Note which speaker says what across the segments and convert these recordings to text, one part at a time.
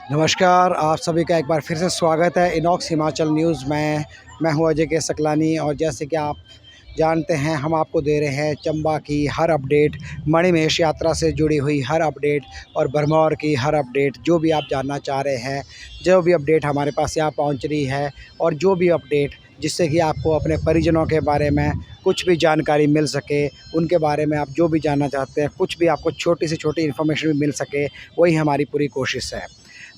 Speaker 1: नमस्कार, आप सभी का एक बार फिर से स्वागत है इनॉक्स हिमाचल न्यूज़ में। मैं हूं अजय के सकलानी और जैसे कि आप जानते हैं हम आपको दे रहे हैं चंबा की हर अपडेट, मणिमहेश यात्रा से जुड़ी हुई हर अपडेट और भरमौर की हर अपडेट। जो भी आप जानना चाह रहे हैं, जो भी अपडेट हमारे पास यहाँ पहुँच रही है और जो भी अपडेट जिससे कि आपको अपने परिजनों के बारे में कुछ भी जानकारी मिल सके, उनके बारे में आप जो भी जानना चाहते हैं, कुछ भी आपको छोटी से छोटी इन्फॉर्मेशन भी मिल सके, वही हमारी पूरी कोशिश है।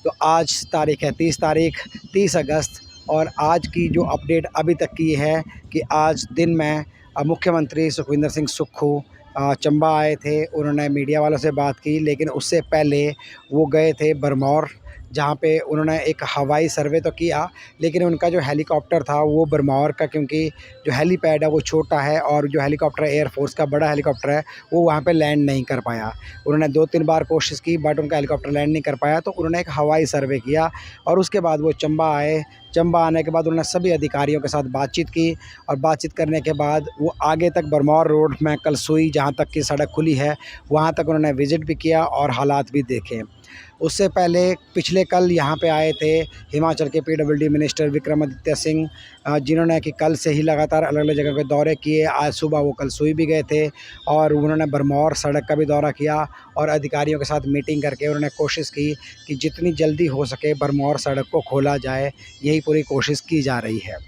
Speaker 1: तो आज तारीख़ है 30 अगस्त और आज की जो अपडेट अभी तक की है कि आज दिन में मुख्यमंत्री सुखविंदर सिंह सुक्खू चंबा आए थे। उन्होंने मीडिया वालों से बात की, लेकिन उससे पहले वो गए थे भरमौर, जहाँ पे उन्होंने एक हवाई सर्वे तो किया, लेकिन उनका जो हेलीकॉप्टर था वो भरमौर का, क्योंकि जो हेलीपैड है वो छोटा है और जो हेलीकॉप्टर एयरफोर्स का बड़ा हेलीकॉप्टर है वो वहाँ पे लैंड नहीं कर पाया। उन्होंने 2-3 बार कोशिश की बट उनका हेलीकॉप्टर लैंड नहीं कर पाया, तो उन्होंने एक हवाई सर्वे किया और उसके बाद वो चंबा आए। चंबा आने के बाद उन्होंने सभी अधिकारियों के साथ बातचीत की और बातचीत करने के बाद वो आगे तक भरमौर रोड में कलसुई, जहाँ तक की सड़क खुली है, वहाँ तक उन्होंने विज़िट भी किया और हालात भी देखे। उससे पहले पिछले कल यहाँ पे आए थे हिमाचल के पीडब्ल्यूडी मिनिस्टर विक्रमादित्य सिंह, जिन्होंने कि कल से ही लगातार अलग-अलग जगह के दौरे किए। आज सुबह वो कलसुई भी गए थे और उन्होंने भरमौर सड़क का भी दौरा किया और अधिकारियों के साथ मीटिंग करके उन्होंने कोशिश की कि जितनी जल्दी हो सके भरमौर सड़क को खोला जाए, यही पूरी कोशिश की जा रही है।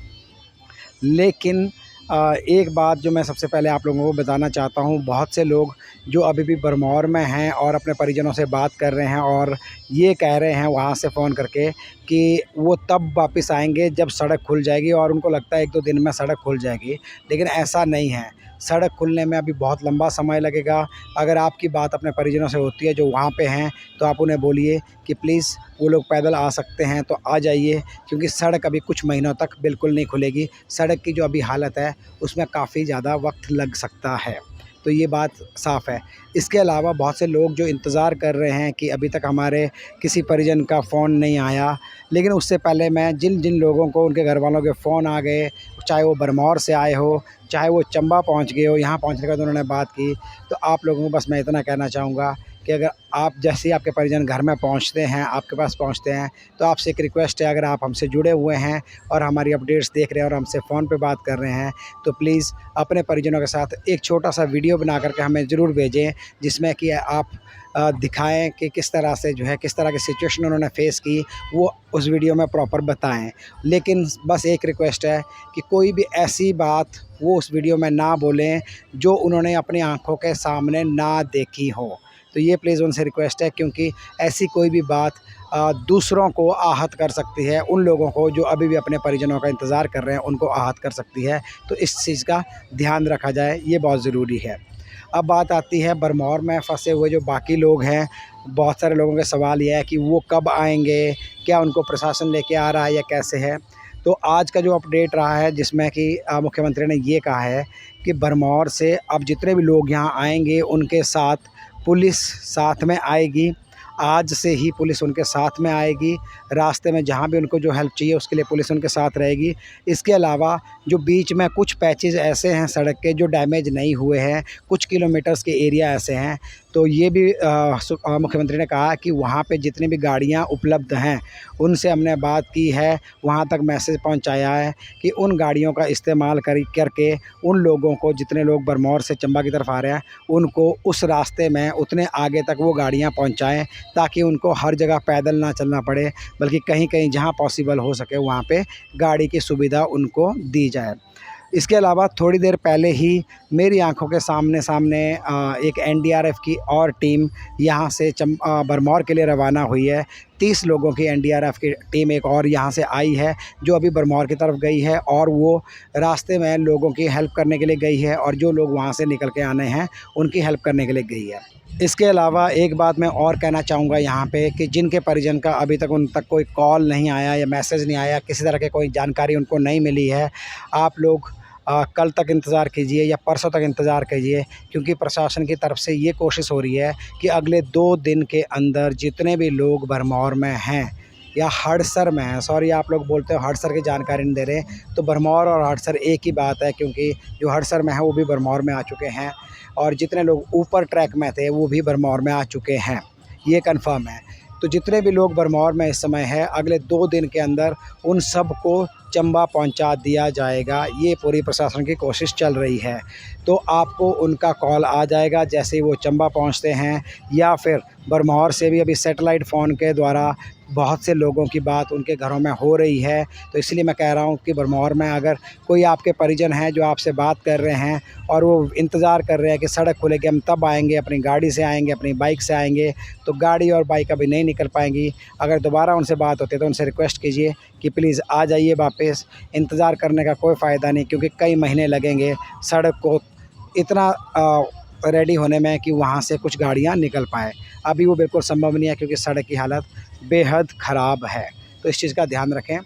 Speaker 1: लेकिन एक बात जो मैं सबसे पहले आप लोगों को बताना चाहता हूँ, बहुत से लोग जो अभी भी भरमौर में हैं और अपने परिजनों से बात कर रहे हैं और ये कह रहे हैं वहाँ से फ़ोन करके कि वो तब वापस आएंगे जब सड़क खुल जाएगी, और उनको लगता है 1-2 दिन में सड़क खुल जाएगी, लेकिन ऐसा नहीं है। सड़क खुलने में अभी बहुत लंबा समय लगेगा। अगर आपकी बात अपने परिजनों से होती है जो वहाँ पे हैं, तो आप उन्हें बोलिए कि प्लीज़ वो लोग पैदल आ सकते हैं तो आ जाइए, क्योंकि सड़क अभी कुछ महीनों तक बिल्कुल नहीं खुलेगी। सड़क की जो अभी हालत है उसमें काफ़ी ज़्यादा वक्त लग सकता है, तो ये बात साफ़ है। इसके अलावा बहुत से लोग जो इंतज़ार कर रहे हैं कि अभी तक हमारे किसी परिजन का फ़ोन नहीं आया, लेकिन उससे पहले मैं जिन जिन लोगों को उनके घर वालों के फ़ोन आ गए, चाहे वो भरमौर से आए हो, चाहे वो चंबा पहुंच गए हो, यहाँ पहुंचने के बाद उन्होंने बात की, तो आप लोगों को बस मैं इतना कहना चाहूँगा कि अगर आप जैसे ही आपके परिजन घर में पहुँचते हैं, आपके पास पहुँचते हैं, तो आपसे एक रिक्वेस्ट है, अगर आप हमसे जुड़े हुए हैं और हमारी अपडेट्स देख रहे हैं और हमसे फ़ोन पे बात कर रहे हैं, तो प्लीज़ अपने परिजनों के साथ एक छोटा-सा वीडियो बना कर के हमें ज़रूर भेजें, जिसमें कि आप दिखाएँ कि किस तरह से जो है, किस तरह की सिचुएशन उन्होंने फ़ेस की, वो उस वीडियो में प्रॉपर बताएँ। लेकिन बस एक रिक्वेस्ट है कि कोई भी ऐसी बात वो उस वीडियो में ना बोलें जो उन्होंने अपनी आँखों के सामने ना देखी हो। तो ये प्लीज़ उनसे रिक्वेस्ट है, क्योंकि ऐसी कोई भी बात दूसरों को आहत कर सकती है, उन लोगों को जो अभी भी अपने परिजनों का इंतज़ार कर रहे हैं उनको आहत कर सकती है। तो इस चीज़ का ध्यान रखा जाए, ये बहुत ज़रूरी है। अब बात आती है भरमौर में फँसे हुए जो बाकी लोग हैं। बहुत सारे लोगों का सवाल ये है कि वो कब आएँगे, क्या उनको प्रशासन लेके आ रहा है या कैसे है? तो आज का जो अपडेट रहा है, जिसमें कि मुख्यमंत्री ने ये कहा है कि भरमौर से अब जितने भी लोग यहाँ आएँगे उनके साथ पुलिस साथ में आएगी। आज से ही पुलिस उनके साथ में आएगी। रास्ते में जहाँ भी उनको जो हेल्प चाहिए उसके लिए पुलिस उनके साथ रहेगी। इसके अलावा जो बीच में कुछ पैचेज़ ऐसे हैं सड़क के जो डैमेज नहीं हुए हैं, कुछ किलोमीटर्स के एरिया ऐसे हैं, तो ये भी मुख्यमंत्री ने कहा कि वहाँ पे जितनी भी गाड़ियाँ उपलब्ध हैं उनसे हमने बात की है, वहाँ तक मैसेज पहुँचाया है कि उन गाड़ियों का इस्तेमाल करके उन लोगों को, जितने लोग भरमौर से चंबा की तरफ आ रहे हैं, उनको उस रास्ते में उतने आगे तक वो गाड़ियाँ पहुँचाएँ, ताकि उनको हर जगह पैदल ना चलना पड़े, बल्कि कहीं-कहीं जहाँ पॉसिबल हो सके वहाँ पे गाड़ी की सुविधा उनको दी जाए। इसके अलावा थोड़ी देर पहले ही मेरी आंखों के सामने एक एनडीआरएफ की और टीम यहाँ से भरमौर के लिए रवाना हुई है। 30 लोगों की एनडीआरएफ की टीम एक और यहाँ से आई है, जो अभी भरमौर की तरफ गई है और वो रास्ते में लोगों की हेल्प करने के लिए गई है और जो लोग वहाँ से निकल के आने हैं उनकी हेल्प करने के लिए गई है। इसके अलावा एक बात मैं और कहना चाहूँगा यहाँ पे कि जिनके परिजन का अभी तक उन तक कोई कॉल नहीं आया या मैसेज नहीं आया, किसी तरह की कोई जानकारी उनको नहीं मिली है, आप लोग कल तक इंतज़ार कीजिए या परसों तक इंतज़ार कीजिए, क्योंकि प्रशासन की तरफ से ये कोशिश हो रही है कि अगले 2 दिन के अंदर जितने भी लोग भरमौर में हैं या हड़सर में हैं, सॉरी आप लोग बोलते हो हड़सर की जानकारी नहीं दे रहे, तो भरमौर और हड़सर एक ही बात है, क्योंकि जो हड़सर में है वो भी भरमौर में आ चुके हैं और जितने लोग ऊपर ट्रैक में थे वो भी भरमौर में आ चुके हैं, ये कन्फर्म है। तो जितने भी लोग बरमौर में इस समय है, अगले 2 दिन के अंदर उन सब को चंबा पहुंचा दिया जाएगा। ये पूरी प्रशासन की कोशिश चल रही है। तो आपको उनका कॉल आ जाएगा जैसे ही वो चंबा पहुंचते हैं, या फिर बरमौर से भी अभी सैटेलाइट फ़ोन के द्वारा बहुत से लोगों की बात उनके घरों में हो रही है। तो इसलिए मैं कह रहा हूँ कि बरमौर में अगर कोई आपके परिजन हैं जो आपसे बात कर रहे हैं और वो इंतज़ार कर रहे हैं कि सड़क खुलेगी, हम तब आएंगे, अपनी गाड़ी से आएंगे, अपनी बाइक से आएंगे, तो गाड़ी और बाइक अभी नहीं निकल पाएंगी। अगर दोबारा उनसे बात होती है तो उनसे रिक्वेस्ट कीजिए कि प्लीज़ आ जाइए वापस। इंतज़ार करने का कोई फ़ायदा नहीं, क्योंकि कई महीने लगेंगे सड़क को इतना रेडी होने में कि वहाँ से कुछ गाड़ियाँ निकल पाएँ। अभी वो बिल्कुल संभव नहीं है, क्योंकि सड़क की हालत बेहद ख़राब है। तो इस चीज़ का ध्यान रखें।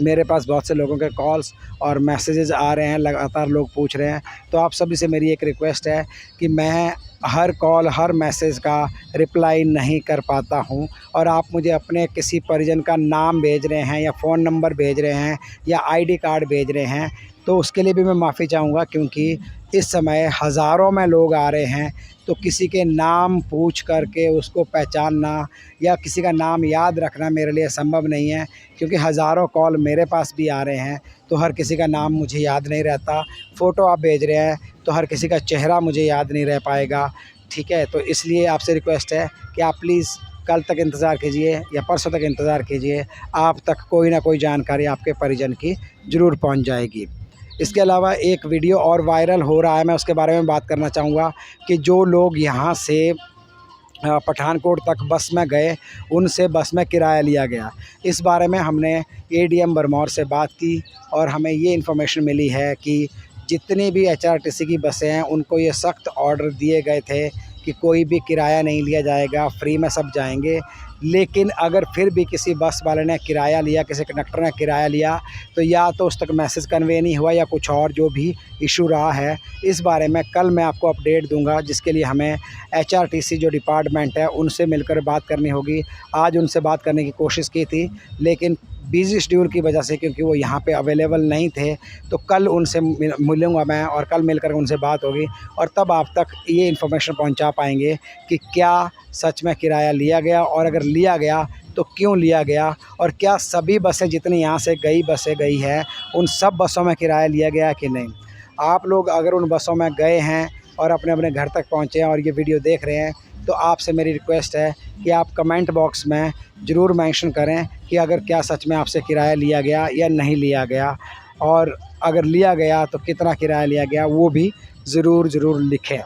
Speaker 1: मेरे पास बहुत से लोगों के कॉल्स और मैसेजेस आ रहे हैं, लगातार लोग पूछ रहे हैं। तो आप सभी से मेरी एक रिक्वेस्ट है कि मैं हर कॉल, हर मैसेज का रिप्लाई नहीं कर पाता हूं, और आप मुझे अपने किसी परिजन का नाम भेज रहे हैं या फ़ोन नंबर भेज रहे हैं या आईडी कार्ड भेज रहे हैं, तो उसके लिए भी मैं माफ़ी चाहूँगा, क्योंकि इस समय हज़ारों में लोग आ रहे हैं। तो किसी के नाम पूछ करके उसको पहचानना या किसी का नाम याद रखना मेरे लिए संभव नहीं है, क्योंकि हज़ारों कॉल मेरे पास भी आ रहे हैं। तो हर किसी का नाम मुझे याद नहीं रहता। फ़ोटो आप भेज रहे हैं तो हर किसी का चेहरा मुझे याद नहीं रह पाएगा, ठीक है। तो इसलिए आपसे रिक्वेस्ट है कि आप प्लीज़ कल तक इंतज़ार कीजिए या परसों तक इंतज़ार कीजिए। आप तक कोई ना कोई जानकारी आपके परिजन की ज़रूर पहुंच जाएगी। इसके अलावा एक वीडियो और वायरल हो रहा है, मैं उसके बारे में बात करना चाहूँगा कि जो लोग यहाँ से पठानकोट तक बस में गए, उनसे बस में किराया लिया गया। इस बारे में हमने एडीएम बरमौर से बात की और हमें ये इन्फॉर्मेशन मिली है कि जितनी भी एचआरटीसी की बसें हैं, उनको ये सख्त ऑर्डर दिए गए थे कि कोई भी किराया नहीं लिया जाएगा, फ्री में सब जाएंगे। लेकिन अगर फिर भी किसी बस वाले ने किराया लिया, किसी कंडक्टर ने किराया लिया, तो या तो उस तक मैसेज कन्वे नहीं हुआ या कुछ और जो भी इशू रहा है, इस बारे में कल मैं आपको अपडेट दूंगा, जिसके लिए हमें एचआरटीसी जो डिपार्टमेंट है उनसे मिलकर बात करनी होगी। आज उनसे बात करने की कोशिश की थी, लेकिन बिज़ी शेड्यूल की वजह से, क्योंकि वो यहाँ पे अवेलेबल नहीं थे, तो कल उनसे मिलूँगा मैं और कल मिलकर उनसे बात होगी, और तब आप तक ये इन्फॉर्मेशन पहुँचा पाएंगे कि क्या सच में किराया लिया गया, और अगर लिया गया तो क्यों लिया गया, और क्या सभी बसें जितनी यहाँ से बसें गई है उन सब बसों में किराया लिया गया कि नहीं। आप लोग अगर उन बसों में गए हैं और अपने अपने घर तक पहुँचे हैं और ये वीडियो देख रहे हैं, तो आपसे मेरी रिक्वेस्ट है कि आप कमेंट बॉक्स में ज़रूर मेंशन करें कि अगर क्या सच में आपसे किराया लिया गया या नहीं लिया गया, और अगर लिया गया तो कितना किराया लिया गया, वो भी ज़रूर लिखें,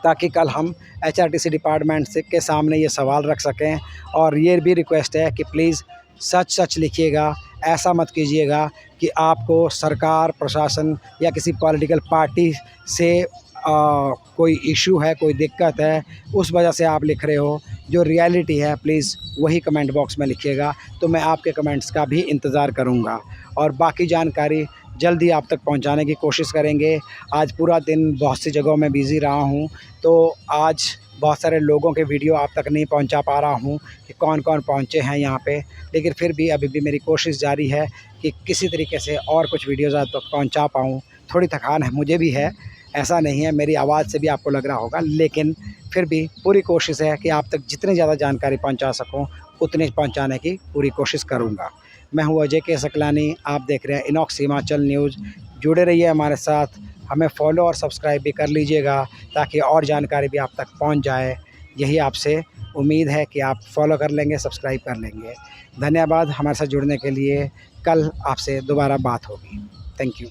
Speaker 1: ताकि कल हम एचआरटीसी डिपार्टमेंट से के सामने ये सवाल रख सकें। और ये भी रिक्वेस्ट है कि प्लीज़ सच लिखिएगा, ऐसा मत कीजिएगा कि आपको सरकार, प्रशासन या किसी पॉलिटिकल पार्टी से कोई इशू है, कोई दिक्कत है, उस वजह से आप लिख रहे हो। जो रियलिटी है प्लीज़ वही कमेंट बॉक्स में लिखिएगा, तो मैं आपके कमेंट्स का भी इंतज़ार करूँगा, और बाकी जानकारी जल्दी आप तक पहुंचाने की कोशिश करेंगे। आज पूरा दिन बहुत सी जगहों में बिज़ी रहा हूं, तो आज बहुत सारे लोगों के वीडियो आप तक नहीं पहुंचा पा रहा हूं कि कौन कौन पहुंचे हैं यहाँ पे, लेकिन फिर भी अभी भी मेरी कोशिश जारी है कि किसी तरीके से और कुछ वीडियोज़ आप तक पहुँचा पाऊँ। थोड़ी थकान है, मुझे भी है, ऐसा नहीं है, मेरी आवाज़ से भी आपको लग रहा होगा, लेकिन फिर भी पूरी कोशिश है कि आप तक जितनी ज़्यादा जानकारी पहुँचा सकूँ उतनी पहुँचाने की पूरी कोशिश करूँगा। मैं हूँ अजय के सकलानी, आप देख रहे हैं इनॉक्स हिमाचल न्यूज़। जुड़े रहिए हमारे साथ, हमें फॉलो और सब्सक्राइब भी कर लीजिएगा, ताकि और जानकारी भी आप तक पहुंच जाए। यही आपसे उम्मीद है कि आप फॉलो कर लेंगे, सब्सक्राइब कर लेंगे। धन्यवाद हमारे साथ जुड़ने के लिए। कल आपसे दोबारा बात होगी। Thank you.